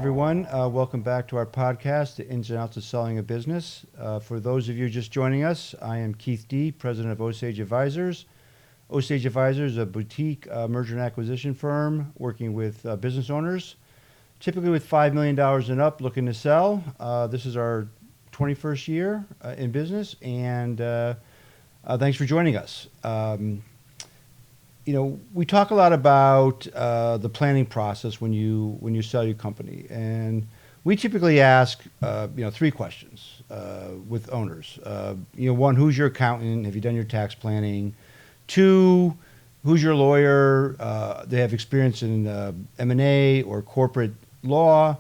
everyone. Welcome back to our podcast, The Ins and Outs of Selling a Business. For those of you just joining us, I am kdee, President of Osage Advisors. Osage Advisors is a boutique merger and acquisition firm working with business owners, typically with $5 million and up, looking to sell. This is our 21st year in business, and thanks for joining us. We talk a lot about the planning process when you sell your company, and we typically ask three questions with owners. One, who's your accountant? Have you done your tax planning? Two, who's your lawyer? They have experience in M&A or corporate law.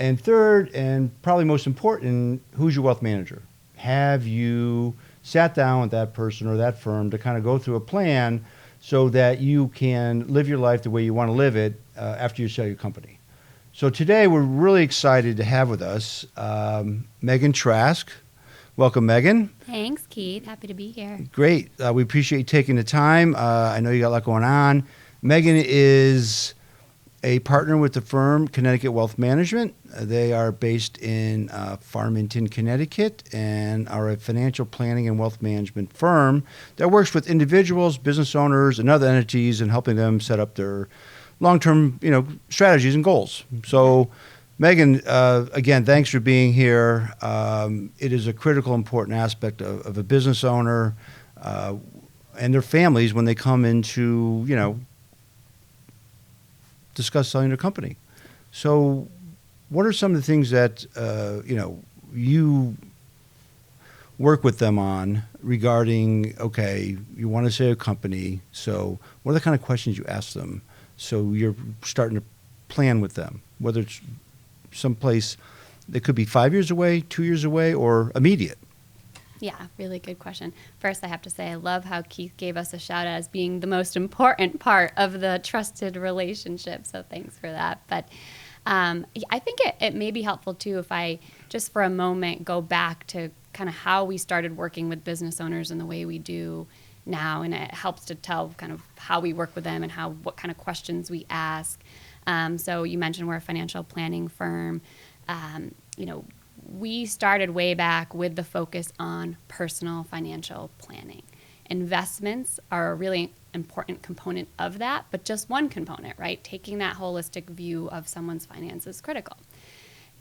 And third, and probably most important, who's your wealth manager? Have you sat down with that person or that firm to kind of go through a plan so that you can live your life the way you want to live it after you sell your company? So today we're really excited to have with us Megan Trask. Welcome, Megan. Thanks, Keith. Happy to be here. Great. We appreciate you taking the time. I know you got a lot going on. Megan is a partner with the firm Connecticut Wealth Management. They are based in Farmington, Connecticut, and are a financial planning and wealth management firm that works with individuals, business owners, and other entities in helping them set up their long-term, strategies and goals. So, Megan, again, thanks for being here. It is a critical, important aspect of a business owner and their families when they come into, discuss selling their company. So what are some of the things that, you work with them on regarding, okay, you want to sell a company, so what are the kind of questions you ask them? So you're starting to plan with them, whether it's someplace that could be 5 years away, 2 years away, or immediate. Yeah, really good question. First, I have to say I love how Keith gave us a shout out as being the most important part of the trusted relationship. So thanks for that. But I think it may be helpful too if I just for a moment go back to kind of how we started working with business owners and the way we do now, and it helps to tell kind of how we work with them and what kind of questions we ask. So you mentioned we're a financial planning firm. We started way back with the focus on personal financial planning. Investments are a really important component of that, but just one component, right? Taking that holistic view of someone's finances is critical.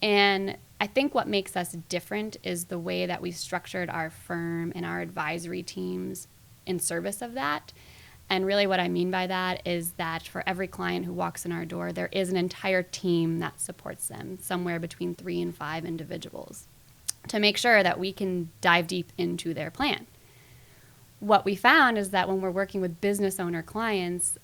And I think what makes us different is the way that we structured our firm and our advisory teams in service of that. And really what I mean by that is that for every client who walks in our door, there is an entire team that supports them, somewhere between 3 and 5 individuals, to make sure that we can dive deep into their plan. What we found is that when we're working with business owner clients,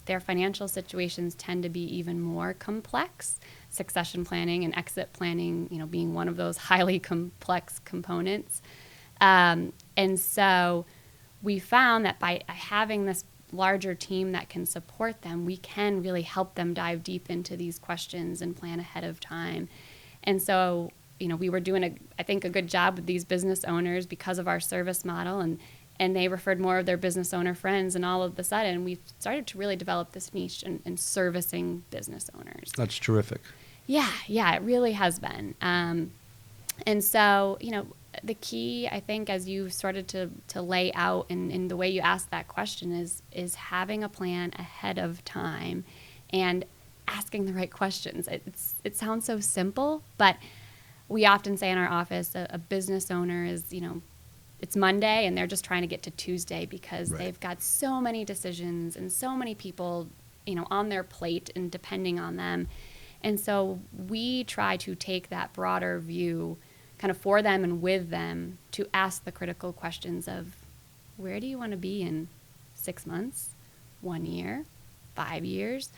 their financial situations tend to be even more complex, succession planning and exit planning, being one of those highly complex components. And so we found that by having this larger team that can support them, we can really help them dive deep into these questions and plan ahead of time. And so, we were doing, I think, a good job with these business owners because of our service model, and they referred more of their business owner friends, and all of a sudden we started to really develop this niche in servicing business owners. That's terrific. Yeah, it really has been. And so, the key, I think, as you started to lay out in the way you asked that question is having a plan ahead of time and asking the right questions. It sounds so simple, but we often say in our office a business owner is, it's Monday and they're just trying to get to Tuesday because Right. They've got so many decisions and so many people, on their plate and depending on them. And so we try to take that broader view kind of for them and with them to ask the critical questions of where do you want to be in 6 months, 1 year, 5 years?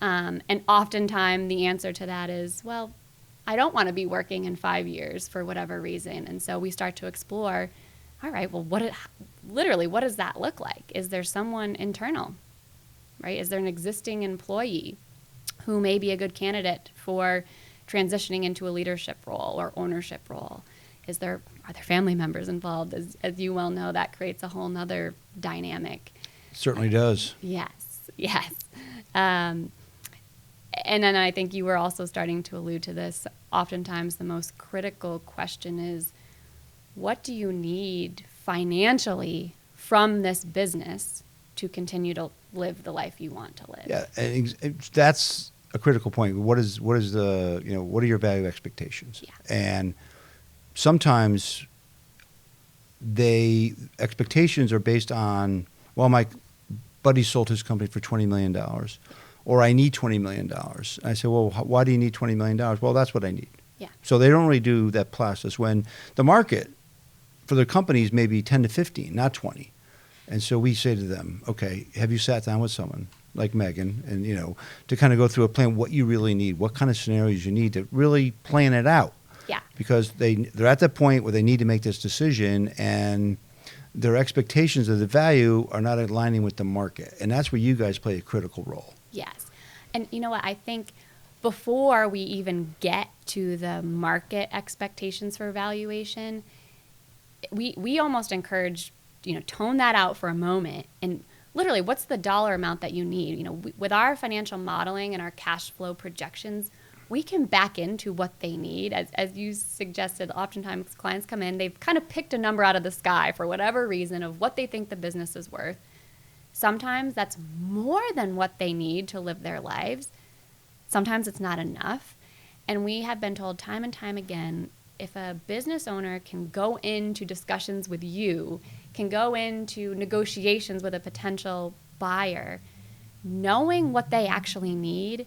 And oftentimes the answer to that is, well, I don't want to be working in 5 years for whatever reason. And so we start to explore, all right, well, what does that look like? Is there someone internal, right? Is there an existing employee who may be a good candidate for transitioning into a leadership role or ownership role? Are there family members involved? As you well know, that creates a whole nother dynamic. Certainly does. Yes. And then I think you were also starting to allude to this. Oftentimes the most critical question is, what do you need financially from this business to continue to live the life you want to live? Yeah, and that's a critical point. What is the, what are your value expectations? Yeah. And sometimes expectations are based on, well, my buddy sold his company for $20 million, or I need $20 million. And I say, well, why do you need $20 million? Well, that's what I need. Yeah. So they don't really do that process when the market for the companies may be 10 to 15, not 20. And so we say to them, okay, have you sat down with someone like Megan and, to kind of go through a plan, what you really need, what kind of scenarios you need to really plan it out. Yeah. Because they're at that point where they need to make this decision, and their expectations of the value are not aligning with the market. And that's where you guys play a critical role. Yes. And you know what? I think before we even get to the market expectations for valuation, we almost encourage, tone that out for a moment. And literally, what's the dollar amount that you need? With our financial modeling and our cash flow projections, we can back into what they need. As you suggested, oftentimes clients come in, they've kind of picked a number out of the sky for whatever reason of what they think the business is worth. Sometimes that's more than what they need to live their lives. Sometimes it's not enough. And we have been told time and time again, if a business owner can go into discussions with you, can go into negotiations with a potential buyer, knowing what they actually need,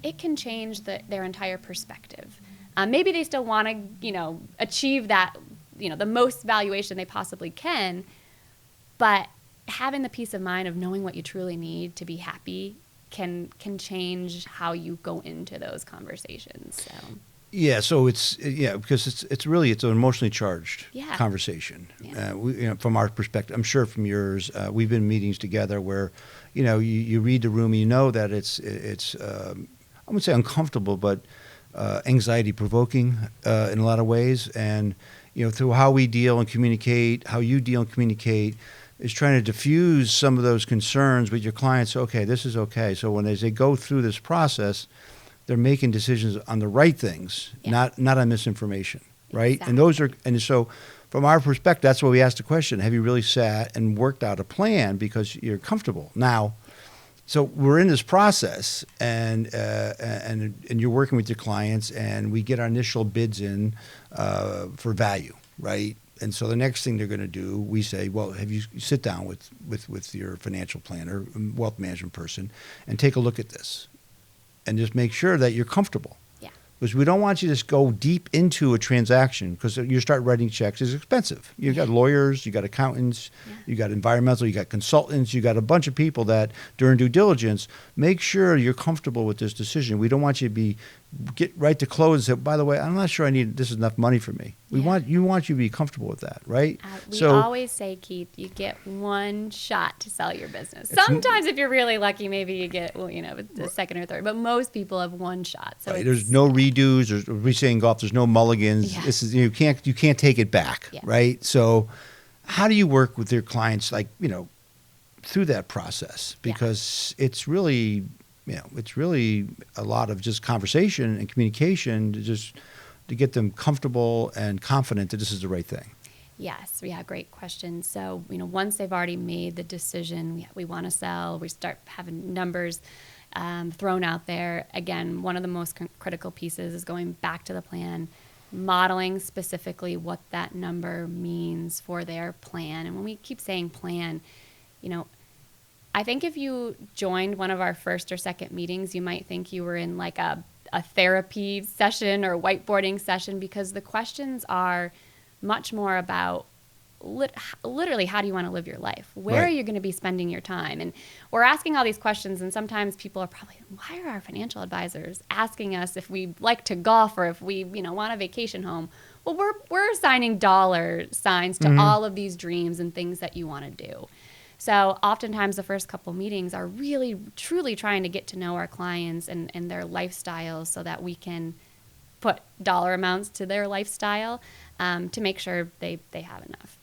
it can change their entire perspective. Maybe they still want to, achieve that, the most valuation they possibly can, but having the peace of mind of knowing what you truly need to be happy can change how you go into those conversations. So. Yeah, so because it's an emotionally charged conversation. Yeah. From our perspective, I'm sure from yours, we've been in meetings together where, you read the room, and that it's I wouldn't say uncomfortable, but anxiety provoking in a lot of ways. And through how we deal and communicate, how you deal and communicate, is trying to diffuse some of those concerns with your clients. Okay, this is okay. So when they go through this process, they're making decisions on the right things, not on misinformation, right? Exactly. And so from our perspective, that's why we asked the question: have you really sat and worked out a plan because you're comfortable now? So we're in this process, and you're working with your clients, and we get our initial bids in for value, right? And so the next thing they're going to do, we say, well, have you sit down with your financial planner, wealth management person, and take a look at this, and just make sure that you're comfortable. Yeah. Because we don't want you to just go deep into a transaction, because you start writing checks. It's expensive. You got lawyers, you got accountants, you got environmental, you got consultants, you got a bunch of people that during due diligence make sure you're comfortable with this decision. We don't want you to get right to close and say, by the way, I'm not sure this is enough money for me. We want you to be comfortable with that, right? We always say, Keith, you get one shot to sell your business. Sometimes if you're really lucky, maybe you get, the second or third, but most people have one shot. So there's no redos. We say in golf, there's no mulligans. Yeah. This is, you can't take it back, right? So how do you work with your clients, through that process? Because it's really a lot of just conversation and communication to get them comfortable and confident that this is the right thing. Yes, great question. So, once they've already made the decision, we want to sell, we start having numbers thrown out there. Again, one of the most critical pieces is going back to the plan, modeling specifically what that number means for their plan. And when we keep saying plan, I think if you joined one of our first or second meetings, you might think you were in like a therapy session or whiteboarding session, because the questions are much more about literally how do you want to live your life? Where are you going to be spending your time? And we're asking all these questions, and sometimes people are probably, why are our financial advisors asking us if we like to golf or if we want a vacation home? Well, we're assigning dollar signs to all of these dreams and things that you want to do. So oftentimes the first couple meetings are really, truly trying to get to know our clients and their lifestyles so that we can put dollar amounts to their lifestyle to make sure they have enough.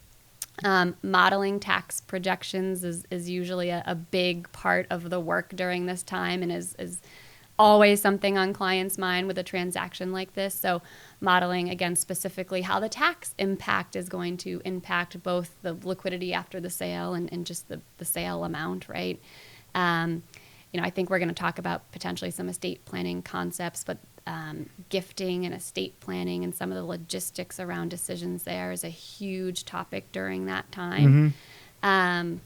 Modeling tax projections is usually a big part of the work during this time, and is always something on clients' mind with a transaction like this. So modeling, again, specifically how the tax impact is going to impact both the liquidity after the sale and just the sale amount, right? I think we're going to talk about potentially some estate planning concepts, but gifting and estate planning and some of the logistics around decisions there is a huge topic during that time. And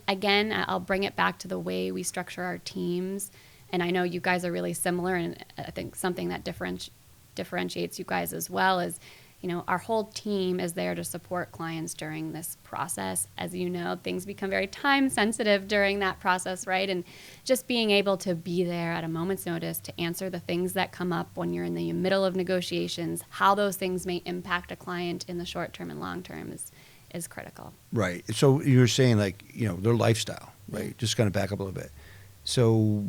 again, I'll bring it back to the way we structure our teams. And I know you guys are really similar, and I think something that differentiates you guys as well is, our whole team is there to support clients during this process. As you know, things become very time sensitive during that process, right? And just being able to be there at a moment's notice to answer the things that come up when you're in the middle of negotiations, how those things may impact a client in the short term and long term is critical. Right. So you're saying their lifestyle, right? Just kind of back up a little bit. So,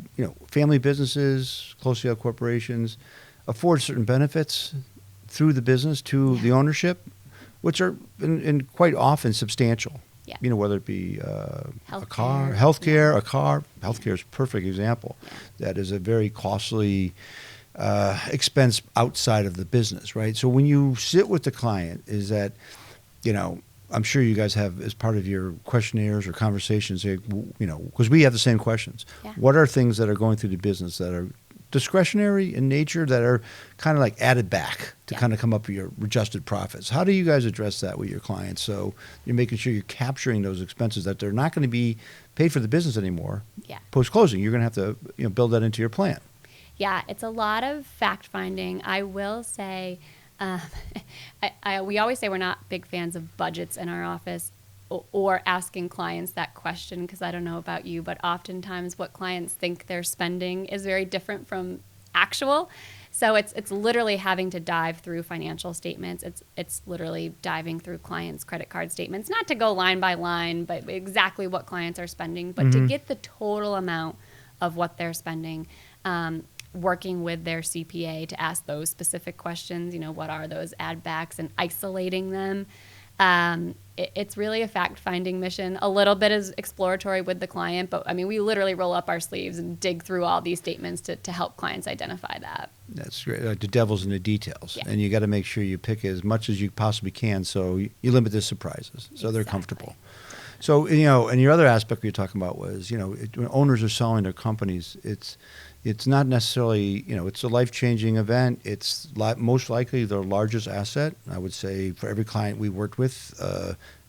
family businesses, closely held corporations afford certain benefits through the business to the ownership, which are and quite often substantial. Yeah. Whether it be a car, healthcare, a car. Healthcare is a perfect example. Yeah. That is a very costly expense outside of the business, right? So when you sit with the client, is that, I'm sure you guys have, as part of your questionnaires or conversations, because we have the same questions. Yeah. What are things that are going through the business that are discretionary in nature, that are kind of like added back to kind of come up with your adjusted profits? How do you guys address that with your clients? So you're making sure you're capturing those expenses that they're not going to be paid for the business anymore. Yeah. Post-closing, you're going to have to build that into your plan. Yeah, it's a lot of fact-finding. I will say, we always say we're not big fans of budgets in our office or asking clients that question, because I don't know about you, but oftentimes what clients think they're spending is very different from actual. So it's literally having to dive through financial statements. It's literally diving through clients' credit card statements, not to go line by line, but exactly what clients are spending, but to get the total amount of what they're spending. Working with their CPA to ask those specific questions, what are those add backs, and isolating them. It's really a fact-finding mission. A little bit is exploratory with the client, but we literally roll up our sleeves and dig through all these statements to help clients identify that. That's great. The devil's in the details, and you got to make sure you pick as much as you possibly can, so you limit the surprises, so they're comfortable. So, and your other aspect you're talking about was, when owners are selling their companies, it's not necessarily, it's a life-changing event. It's most likely their largest asset. I would say for every client we worked with,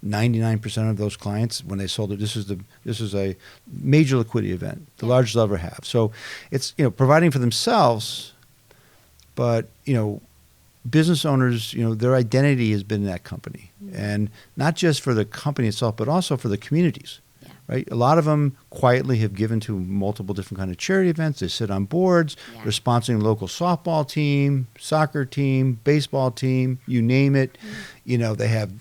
99% of those clients, when they sold it, this is a major liquidity event, the largest they'll ever have. So it's, providing for themselves, but, business owners, their identity has been in that company. And not just for the company itself, but also for the communities. Right? A lot of them quietly have given to multiple different kind of charity events. They sit on boards. Yeah. They're sponsoring a local softball team, soccer team, baseball team, you name it. They have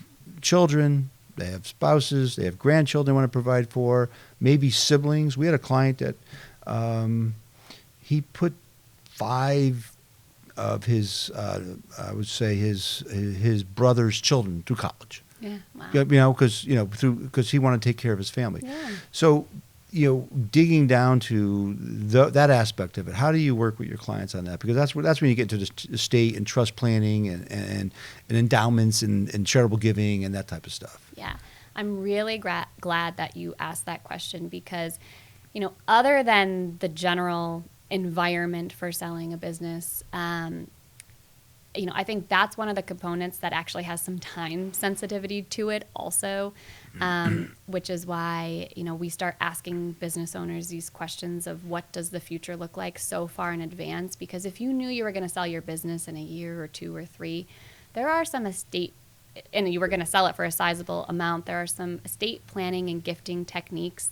children, they have spouses, they have grandchildren they want to provide for, maybe siblings. We had a client that he put 5 of his, I would say his brother's children through college. Yeah, wow. Because he wanted to take care of his family. Yeah. So, digging down to that aspect of it, how do you work with your clients on that? Because that's when you get into the estate and trust planning and endowments and charitable giving and that type of stuff. Yeah, I'm really glad that you asked that question, because, other than the general environment for selling a business, I think that's one of the components that actually has some time sensitivity to it also, which is why, we start asking business owners these questions of what does the future look like so far in advance? Because if you knew you were going to sell your business in a year or 2 or 3, there are some estate, and you were going to sell it for a sizable amount, there are some estate planning and gifting techniques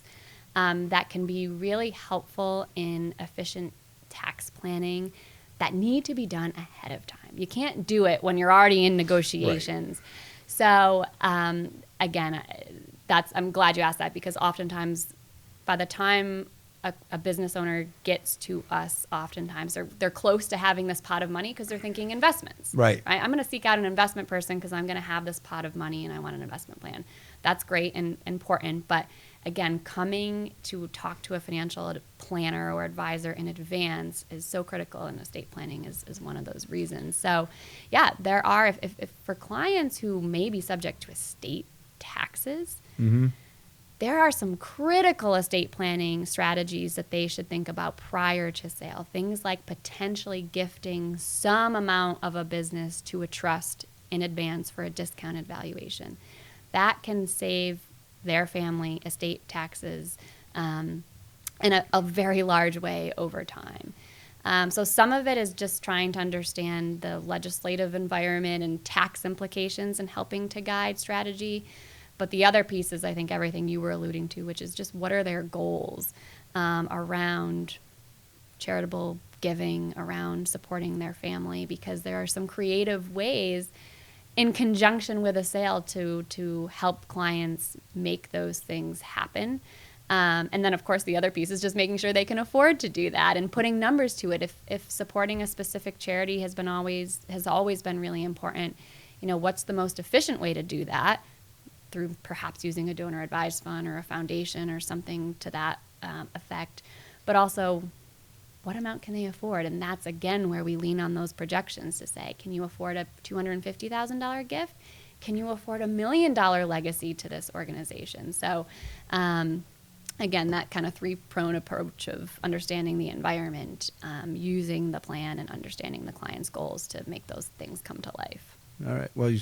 that can be really helpful in efficient tax planning that need to be done ahead of time. You can't do it when you're already in negotiations. Right. So again, I'm glad you asked that, because oftentimes by the time a business owner gets to us, oftentimes they're close to having this pot of money because they're thinking investments. Right. I'm going to seek out an investment person because I'm going to have this pot of money and I want an investment plan. That's great and important, but again, coming to talk to a financial planner or advisor in advance is so critical, and estate planning is one of those reasons. So, yeah, there are, if for clients who may be subject to estate taxes, there are some critical estate planning strategies that they should think about prior to sale. Things like potentially gifting some amount of a business to a trust in advance for a discounted valuation. That can save their family estate taxes in a very large way over time. So some of it is just trying to understand the legislative environment and tax implications and helping to guide strategy. But the other piece is, I think, everything you were alluding to, which is just what are their goals around charitable giving, around supporting their family, because there are some creative ways in conjunction with a sale to help clients make those things happen. And then, of course, the other piece is just making sure they can afford to do that and putting numbers to it. If supporting a specific charity has always been really important, what's the most efficient way to do that? Through perhaps using a donor advised fund or a foundation or something to that effect. But also, what amount can they afford? And that's, again, where we lean on those projections to say, can you afford a $250,000 gift? Can you afford $1 million legacy to this organization? So, again, that kind of three-pronged approach of understanding the environment, using the plan, and understanding the client's goals to make those things come to life. All right. Well,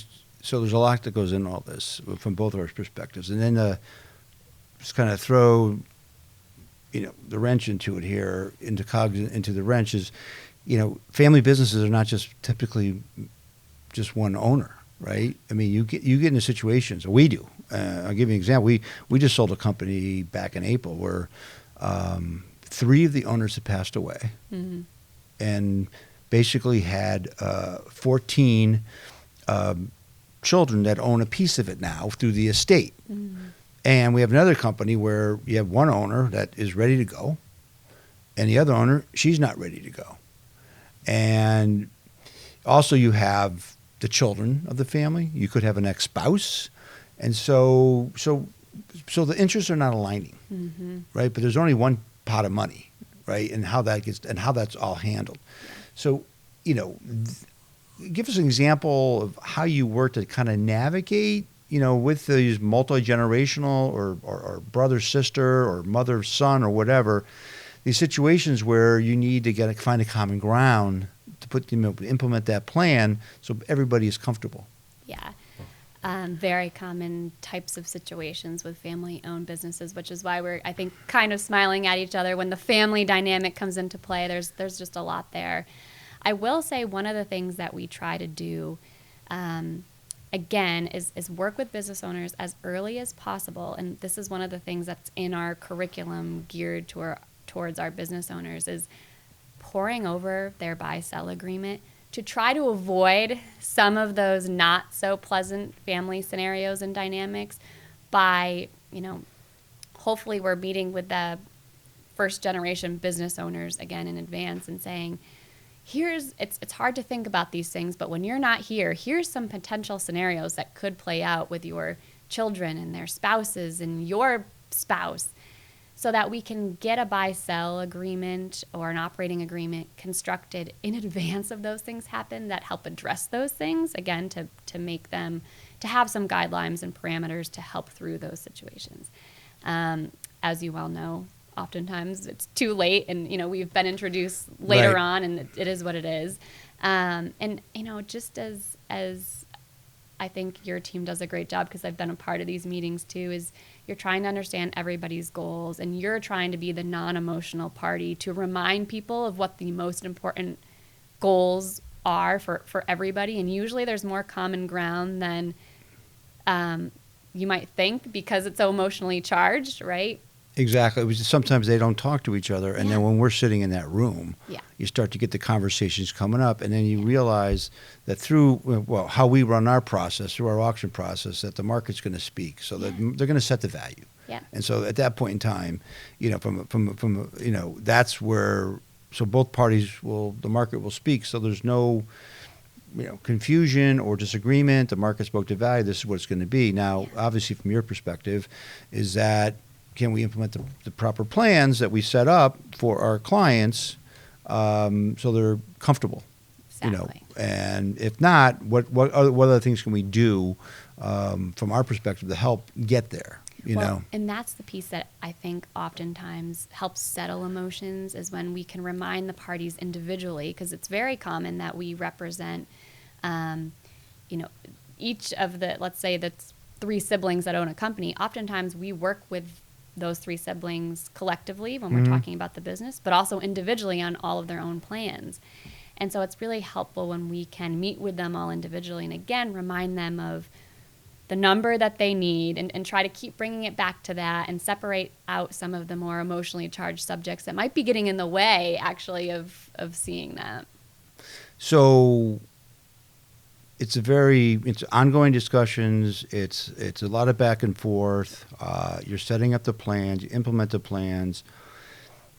so there's a lot that goes into all this from both of our perspectives. And then just kind of throw, the wrench into it here, into the wrench is, family businesses are not just typically just one owner, right? I mean, you get into situations, or we do. I'll give you an example. We just sold a company back in April where 3 of the owners had passed away, and basically had 14 children that own a piece of it now through the estate. And we have another company where you have one owner that is ready to go, and the other owner, she's not ready to go. And also you have the children of the family. You could have an ex-spouse. And so the interests are not aligning, right? But there's only one pot of money, right? And how that's all handled. So, give us an example of how you work to kind of navigate, with these multi-generational or brother, sister, or mother, son, or whatever, these situations where you need to find a common ground to implement that plan so everybody is comfortable. Yeah. Very common types of situations with family-owned businesses, which is why we're, I think, kind of smiling at each other when the family dynamic comes into play. There's just a lot there. I will say one of the things that we try to do, again, is work with business owners as early as possible. And this is one of the things that's in our curriculum geared towards our business owners, is poring over their buy-sell agreement to try to avoid some of those not so pleasant family scenarios and dynamics by, hopefully we're meeting with the first generation business owners again in advance and saying, it's hard to think about these things, but when you're not here, here's some potential scenarios that could play out with your children and their spouses and your spouse, so that we can get a buy-sell agreement or an operating agreement constructed in advance of those things happen that help address those things, again, to make them, to have some guidelines and parameters to help through those situations. As you well know, oftentimes it's too late, and we've been introduced later Right. on, and it is what it is. And just as I think your team does a great job, because I've been a part of these meetings too, is you're trying to understand everybody's goals, and you're trying to be the non-emotional party to remind people of what the most important goals are for everybody. And usually there's more common ground than you might think, because it's so emotionally charged, right? Exactly. It was just sometimes they don't talk to each other, and then when we're sitting in that room, you start to get the conversations coming up, and then you realize that through how we run our process, through our auction process, that the market's going to speak, so that they're going to set the value. Yeah. And so at that point in time, that's where both parties the market will speak. So there's no confusion or disagreement. The market spoke to value. This is what it's going to be. Now, obviously, from your perspective, is that can we implement the proper plans that we set up for our clients so they're comfortable? Exactly. And if not, what other things can we do from our perspective to help get there? And that's the piece that I think oftentimes helps settle emotions is when we can remind the parties individually, because it's very common that we represent, each of the, let's say that's 3 siblings that own a company. Oftentimes we work with those 3 siblings collectively when we're talking about the business, but also individually on all of their own plans. And so it's really helpful when we can meet with them all individually and again, remind them of the number that they need and try to keep bringing it back to that and separate out some of the more emotionally charged subjects that might be getting in the way actually of seeing that. So it's ongoing discussions. It's a lot of back and forth. You're setting up the plans, you implement the plans,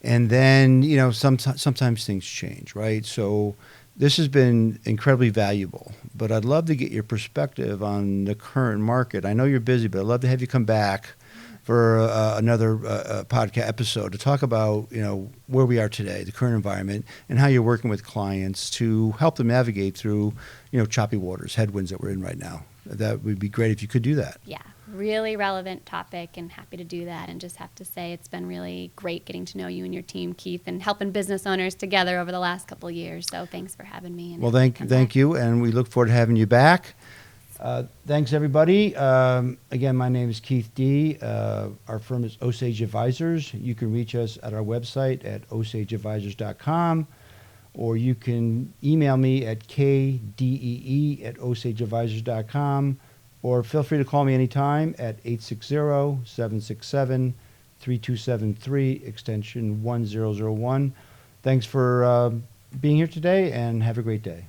and then sometimes things change, right? So this has been incredibly valuable, but I'd love to get your perspective on the current market. I know you're busy, but I'd love to have you come back for another podcast episode to talk about where we are today, the current environment, and how you're working with clients to help them navigate through choppy waters, headwinds that we're in right now. That would be great if you could do that. Yeah, really relevant topic and happy to do that. And just have to say it's been really great getting to know you and your team, Keith, and helping business owners together over the last couple of years. So thanks for having me. Well, thank you, and we look forward to having you back. Thanks, everybody. Again, my name is Keith D. Our firm is Osage Advisors. You can reach us at our website at osageadvisors.com, or you can email me at kdee@osageadvisors.com, or feel free to call me anytime at 860-767-3273, extension 1001. Thanks for being here today, and have a great day.